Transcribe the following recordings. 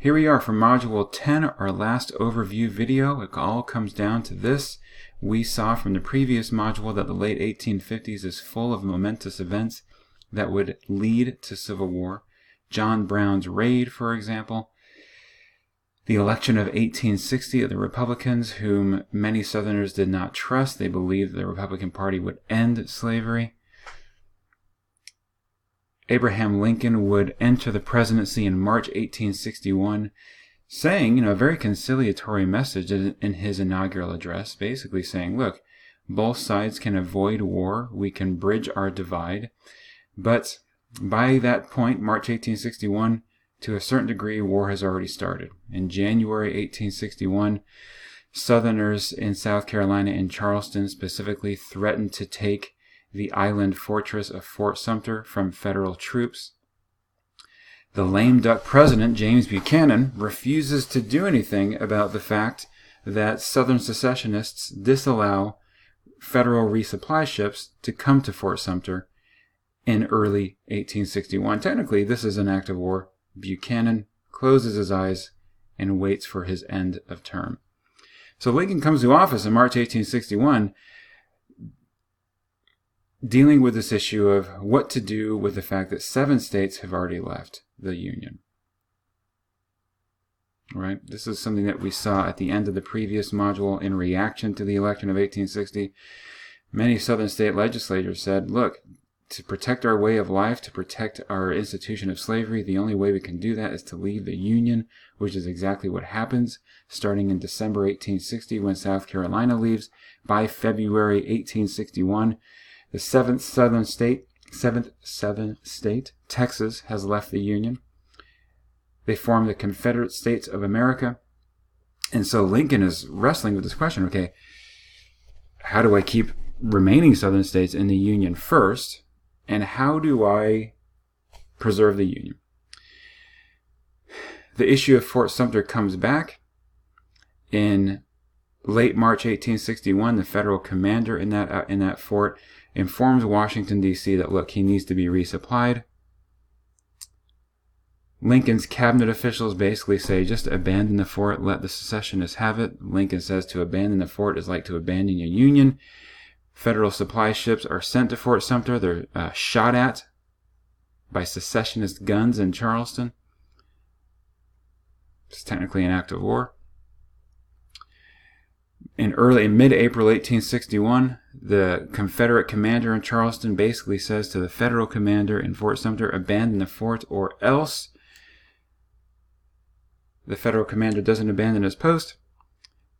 Here we are for Module 10, our last overview video. It all comes down to this. We saw from the previous module that the late 1850s is full of momentous events that would lead to civil war. John Brown's raid, for example. The election of 1860 of the Republicans, whom many Southerners did not trust. They believed the Republican Party would end slavery. Abraham Lincoln would enter the presidency in March 1861, saying, a very conciliatory message in his inaugural address, basically saying, look, both sides can avoid war, we can bridge our divide. But by that point, March 1861, to a certain degree, war has already started. In January 1861, Southerners in South Carolina and Charleston specifically threatened to take the island fortress of Fort Sumter from federal troops. The lame duck president, James Buchanan, refuses to do anything about the fact that Southern secessionists disallow federal resupply ships to come to Fort Sumter in early 1861. Technically, this is an act of war. Buchanan closes his eyes and waits for his end of term. So Lincoln comes to office in March 1861, dealing with this issue of what to do with the fact that 7 states have already left the Union. Right? This is something that we saw at the end of the previous module in reaction to the election of 1860. Many Southern state legislators said, look, to protect our way of life, to protect our institution of slavery, the only way we can do that is to leave the Union, which is exactly what happens starting in December 1860 when South Carolina leaves. By February 1861, the 7th Southern state, Texas, has left the Union. They form the Confederate States of America. And so Lincoln is wrestling with this question, okay, how do I keep remaining Southern states in the Union first? And how do I preserve the Union? The issue of Fort Sumter comes back. In late March 1861, the federal commander in that fort informs Washington, D.C. that, look, he needs to be resupplied. Lincoln's cabinet officials basically say, just abandon the fort, let the secessionists have it. Lincoln says to abandon the fort is like to abandon your Union. Federal supply ships are sent to Fort Sumter. They're shot at by secessionist guns in Charleston. It's technically an act of war. In mid-April 1861, the Confederate commander in Charleston basically says to the federal commander in Fort Sumter, abandon the fort or else. The federal commander doesn't abandon his post.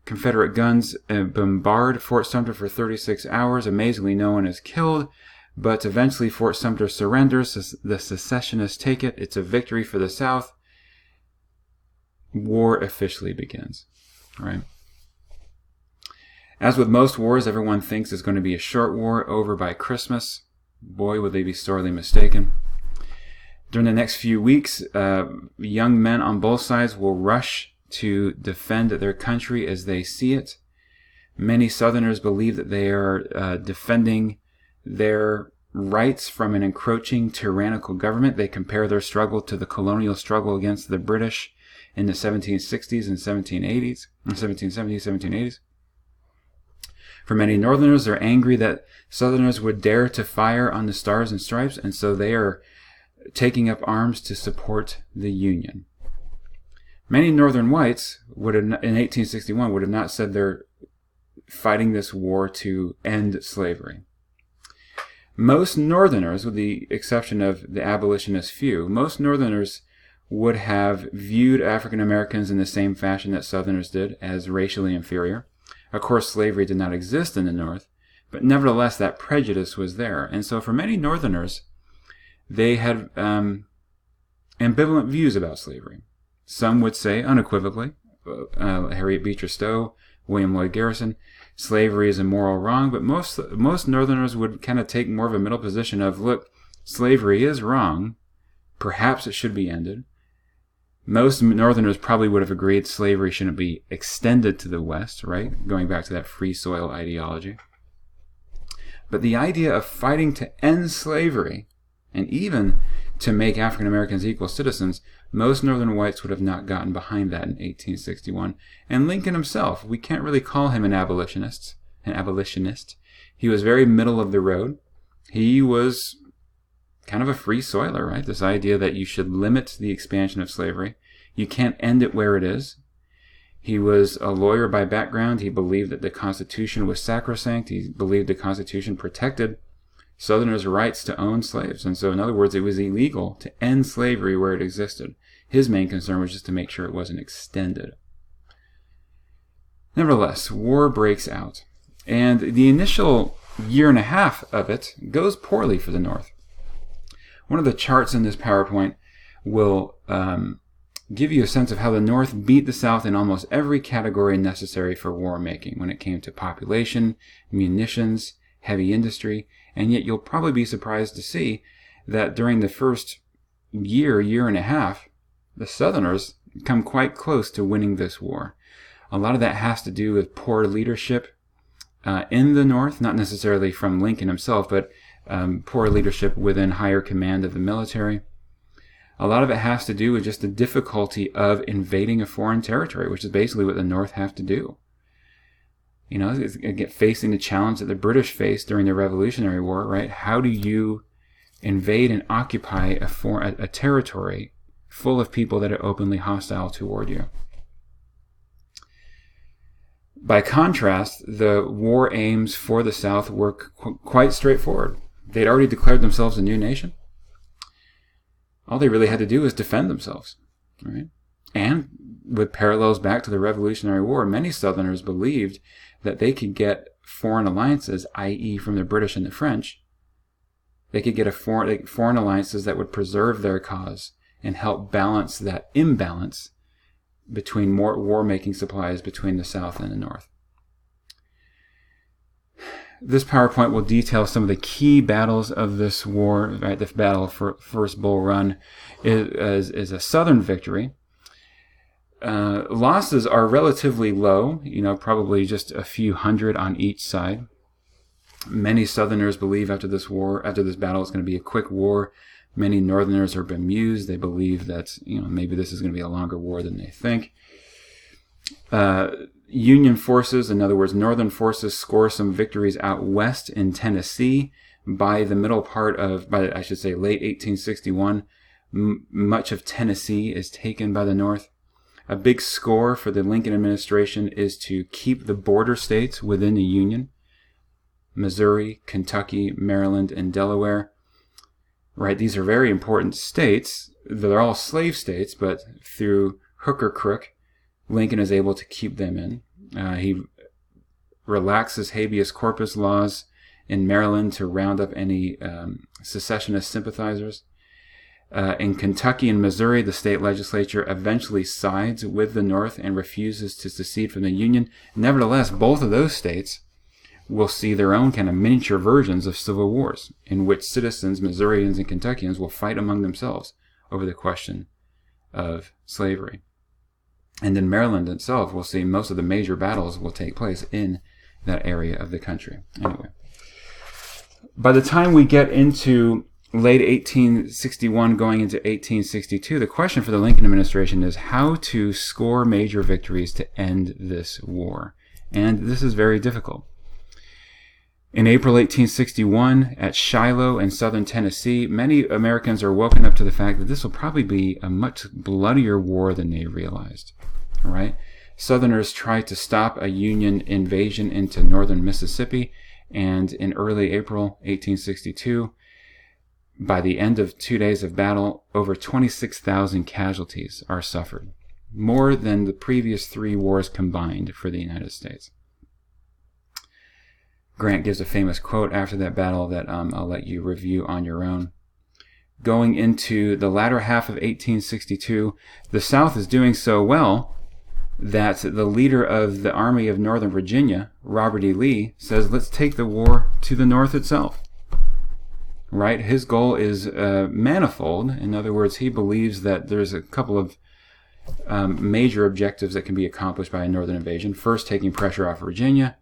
Confederate guns bombard Fort Sumter for 36 hours. Amazingly, no one is killed, but eventually Fort Sumter surrenders. The secessionists take it. It's a victory for the South. War officially begins. All right. As with most wars, everyone thinks it's going to be a short war, over by Christmas. Boy, would they be sorely mistaken. During the next few weeks, young men on both sides will rush to defend their country as they see it. Many Southerners believe that they are defending their rights from an encroaching tyrannical government. They compare their struggle to the colonial struggle against the British in the 1760s and 1770s, 1780s. For many Northerners, they're angry that Southerners would dare to fire on the Stars and Stripes, and so they are taking up arms to support the Union. Many Northern whites in 1861 would have not said they're fighting this war to end slavery. Most Northerners, with the exception of the abolitionist few, most Northerners would have viewed African Americans in the same fashion that Southerners did, as racially inferior. Of course, slavery did not exist in the North, but nevertheless that prejudice was there. And so for many Northerners, they had ambivalent views about slavery. Some would say unequivocally, Harriet Beecher Stowe, William Lloyd Garrison, slavery is a moral wrong, but most Northerners would kind of take more of a middle position of, look, slavery is wrong, perhaps it should be ended. Most Northerners probably would have agreed slavery shouldn't be extended to the West, right? Going back to that free soil ideology. But the idea of fighting to end slavery, and even to make African Americans equal citizens, most Northern whites would have not gotten behind that in 1861. And Lincoln himself, we can't really call him an abolitionist. He was very middle of the road. He was kind of a free soiler, right? This idea that you should limit the expansion of slavery. You can't end it where it is. He was a lawyer by background. He believed that the Constitution was sacrosanct. He believed the Constitution protected Southerners' rights to own slaves. And so, in other words, it was illegal to end slavery where it existed. His main concern was just to make sure it wasn't extended. Nevertheless, war breaks out. And the initial year and a half of it goes poorly for the North. One of the charts in this PowerPoint will give you a sense of how the North beat the South in almost every category necessary for war making when it came to population, munitions, heavy industry, and yet you'll probably be surprised to see that during the first year and a half, the Southerners come quite close to winning this war. A lot of that has to do with poor leadership in the North, not necessarily from Lincoln himself, but poor leadership within higher command of the military. A lot of it has to do with just the difficulty of invading a foreign territory, which is basically what the North have to do. You know, it's facing the challenge that the British faced during the Revolutionary War, right? How do you invade and occupy a territory full of people that are openly hostile toward you? By contrast, the war aims for the South were quite straightforward. They'd already declared themselves a new nation. All they really had to do was defend themselves, right? And with parallels back to the Revolutionary War, many Southerners believed that they could get foreign alliances, i.e. from the British and the French. They could get foreign alliances that would preserve their cause and help balance that imbalance between more war-making supplies between the South and the North. This PowerPoint will detail some of the key battles of this war. Right, the battle for First Bull Run is a Southern victory. Losses are relatively low, probably just a few hundred on each side. Many Southerners believe after this battle, it's going to be a quick war. Many Northerners are bemused. They believe that, maybe this is going to be a longer war than they think. Union forces, in other words, Northern forces, score some victories out west in Tennessee. By the middle part of, late 1861, much of Tennessee is taken by the North. A big score for the Lincoln administration is to keep the border states within the Union. Missouri, Kentucky, Maryland, and Delaware. Right, these are very important states. They're all slave states, but through hook or crook, Lincoln is able to keep them in. He relaxes habeas corpus laws in Maryland to round up any secessionist sympathizers. In Kentucky and Missouri, the state legislature eventually sides with the North and refuses to secede from the Union. Nevertheless, both of those states will see their own kind of miniature versions of civil wars in which citizens, Missourians and Kentuckians, will fight among themselves over the question of slavery. And in Maryland itself, we'll see most of the major battles will take place in that area of the country. Anyway, by the time we get into late 1861 going into 1862, the question for the Lincoln administration is how to score major victories to end this war. And this is very difficult. In April 1861, at Shiloh in southern Tennessee, many Americans are woken up to the fact that this will probably be a much bloodier war than they realized. All right? Southerners tried to stop a Union invasion into northern Mississippi, and in early April 1862, by the end of 2 days of battle, over 26,000 casualties are suffered, more than the previous 3 wars combined for the United States. Grant gives a famous quote after that battle that I'll let you review on your own. Going into the latter half of 1862, the South is doing so well that the leader of the Army of Northern Virginia, Robert E. Lee, says, let's take the war to the North itself. Right? His goal is manifold. In other words, he believes that there's a couple of major objectives that can be accomplished by a Northern invasion. First, taking pressure off Virginia,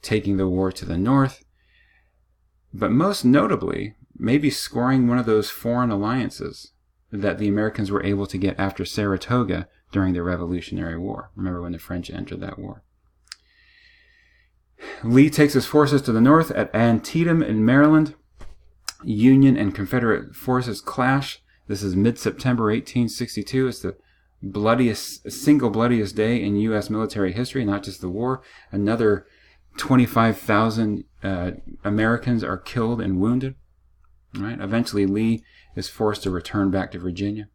taking the war to the North. But most notably, maybe scoring one of those foreign alliances that the Americans were able to get after Saratoga during the Revolutionary War. Remember when the French entered that war. Lee takes his forces to the north at Antietam in Maryland. Union and Confederate forces clash. This is mid-September 1862. It's the single bloodiest day in U.S. military history, not just the war. Another 25,000 Americans are killed and wounded. Right? Eventually, Lee is forced to return back to Virginia.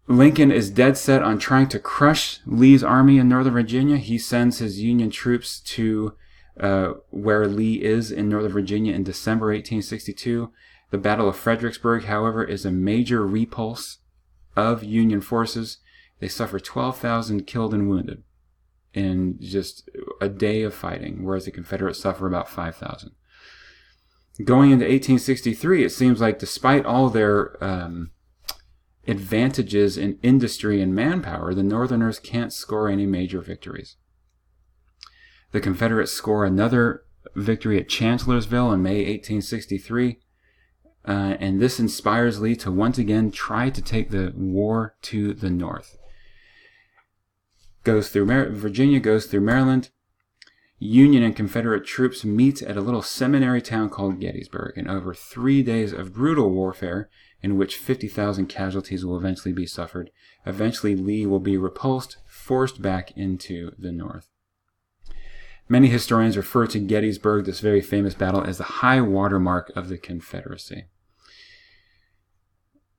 Lincoln is dead set on trying to crush Lee's army in Northern Virginia. He sends his Union troops to where Lee is in Northern Virginia in December 1862. The Battle of Fredericksburg, however, is a major repulse of Union forces. They suffer 12,000 killed and wounded in just a day of fighting, whereas the Confederates suffer about 5,000. Going into 1863, it seems like despite all their advantages in industry and manpower, the Northerners can't score any major victories. The Confederates score another victory at Chancellorsville in May 1863, and this inspires Lee to once again try to take the war to the north. Goes through Virginia, goes through Maryland. Union and Confederate troops meet at a little seminary town called Gettysburg, and over 3 days of brutal warfare, in which 50,000 casualties will eventually be suffered. Eventually, Lee will be repulsed, forced back into the north. Many historians refer to Gettysburg, this very famous battle, as the high watermark of the Confederacy.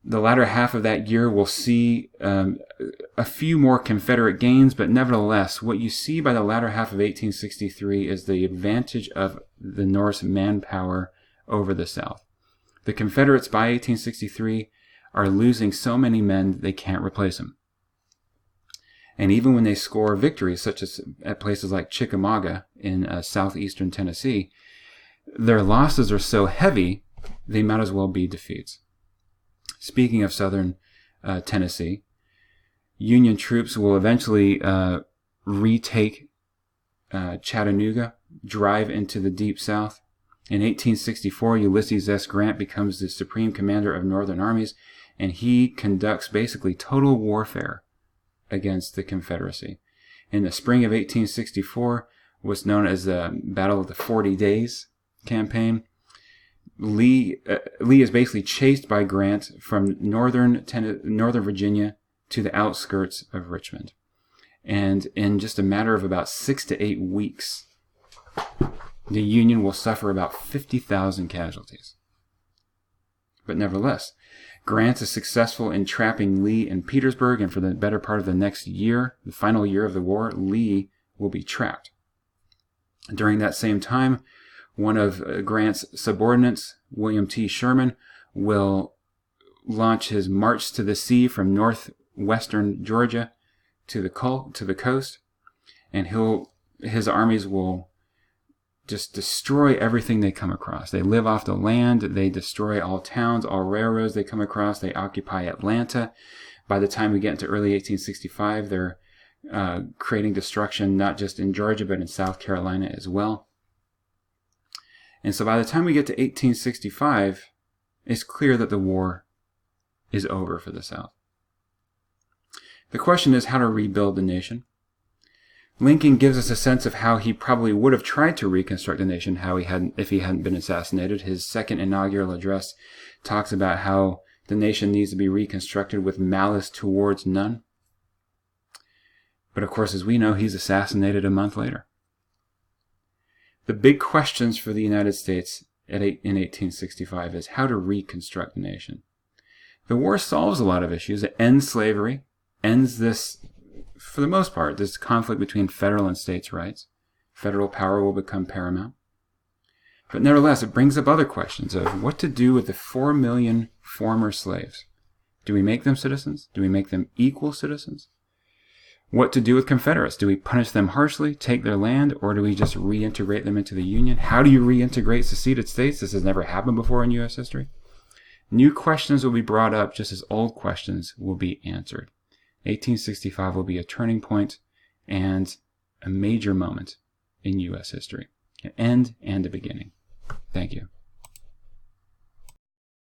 The latter half of that year will see a few more Confederate gains, but nevertheless, what you see by the latter half of 1863 is the advantage of the North's manpower over the South. The Confederates by 1863 are losing so many men they can't replace them. And even when they score victories, such as at places like Chickamauga in southeastern Tennessee, their losses are so heavy, they might as well be defeats. Speaking of southern Tennessee, Union troops will eventually retake Chattanooga, drive into the Deep South. In 1864, Ulysses S. Grant becomes the supreme commander of Northern armies, and he conducts basically total warfare against the Confederacy. In the spring of 1864, what's known as the Battle of the 40 Days campaign, Lee is basically chased by Grant from northern Virginia to the outskirts of Richmond. And in just a matter of about 6 to 8 weeks, the Union will suffer about 50,000 casualties. But nevertheless, Grant is successful in trapping Lee in Petersburg, and for the better part of the next year, the final year of the war, Lee will be trapped. During that same time, one of Grant's subordinates, William T. Sherman, will launch his march to the sea from northwestern Georgia to the coast, and his armies will just destroy everything they come across. They live off the land. They destroy all towns, all railroads they come across. They occupy Atlanta. By the time we get into early 1865, they're creating destruction not just in Georgia, but in South Carolina as well. And so by the time we get to 1865, it's clear that the war is over for the South. The question is how to rebuild the nation. Lincoln gives us a sense of how he probably would have tried to reconstruct the nation if he hadn't been assassinated. His second inaugural address talks about how the nation needs to be reconstructed with malice towards none. But of course, as we know, he's assassinated a month later. The big questions for the United States in 1865 is how to reconstruct the nation. The war solves a lot of issues. It ends slavery, ends this, for the most part, this conflict between federal and states' rights. Federal power will become paramount. But nevertheless, it brings up other questions of what to do with the 4 million former slaves. Do we make them citizens? Do we make them equal citizens? What to do with Confederates? Do we punish them harshly, take their land, or do we just reintegrate them into the Union? How do you reintegrate seceded states? This has never happened before in U.S. history. New questions will be brought up just as old questions will be answered. 1865 will be a turning point and a major moment in U.S. history, an end and a beginning. Thank you.